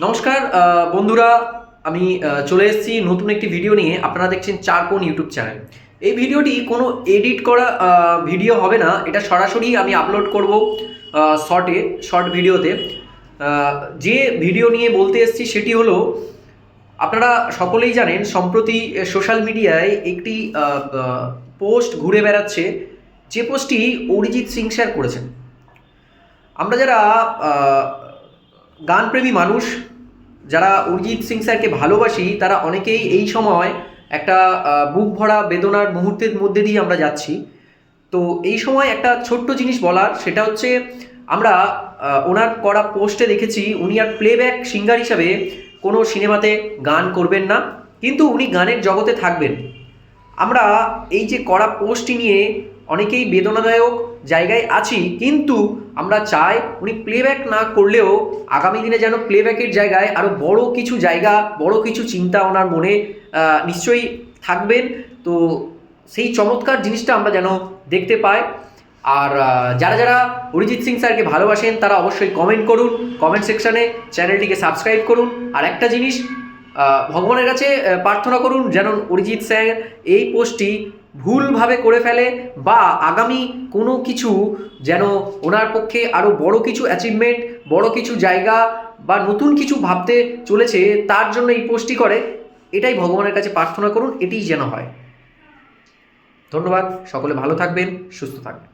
নমস্কার বন্ধুরা, আমি চলে এসেছি নতুন একটি ভিডিও নিয়ে। আপনারা দেখছেন চারকোণ ইউটিউব চ্যানেল। এই ভিডিওটি কোনো এডিট করা ভিডিও হবে না, এটা সরাসরি আমি আপলোড করব শর্ট ভিডিওতে। যে ভিডিও নিয়ে বলতে এসেছি সেটি হলো, আপনারা সকলেই জানেন সম্প্রতি সোশ্যাল মিডিয়ায় একটি পোস্ট ঘুরে বেড়াচ্ছে, যে পোস্টটি অরিজিৎ সিং স্যার করেছেন। আমরা যারা গানপ্রেমী মানুষ, যারা অরিজিৎ সিং স্যারকে ভালোবাসি, তারা অনেকেই এই সময় একটা বুক ভরা বেদনার মুহূর্তের মধ্যে দিয়ে আমরা যাচ্ছি। তো এই সময় একটা ছোট্ট জিনিস বলার, সেটা হচ্ছে আমরা ওনার করা পোস্টে দেখেছি উনি আর প্লেব্যাক সিঙ্গার হিসাবে কোনো সিনেমাতে গান করবেন না, কিন্তু উনি গানের জগতে থাকবেন। আমরা এই যে করা পোস্টটি নিয়ে অনেকেই বেদনাদায়ক জায়গায় আছি, কিন্তু আমরা চাই উনি প্লেব্যাক না করলেও আগামী দিনে যেন প্লেব্যাকের জায়গায় আরও বড় কিছু জায়গা, বড় কিছু চিন্তা ওনার মনে নিশ্চয়ই থাকবেন। তো সেই চমৎকার জিনিসটা আমরা যেন দেখতে পাই। আর যারা যারা অরিজিৎ সিং স্যারকে ভালোবাসেন তারা অবশ্যই কমেন্ট করুন, কমেন্ট সেকশানে চ্যানেলটিকে সাবস্ক্রাইব করুন। আর একটা জিনিস, ভগবানের কাছে প্রার্থনা করুন যেন অরিজিৎ স্যার এই পোস্টটি ভুলভাবে করে ফেলে, বা আগামী কোনো কিছু যেন ওনার পক্ষে আরও বড় কিছু অ্যাচিভমেন্ট, বড় কিছু জায়গা বা নতুন কিছু ভাবতে চলেছে, তার জন্য এই পোস্টটি করে। এটাই ভগবানের কাছে প্রার্থনা করুন, এটিই যেন হয়। ধন্যবাদ, সকলে ভালো থাকবেন, সুস্থ থাকবেন।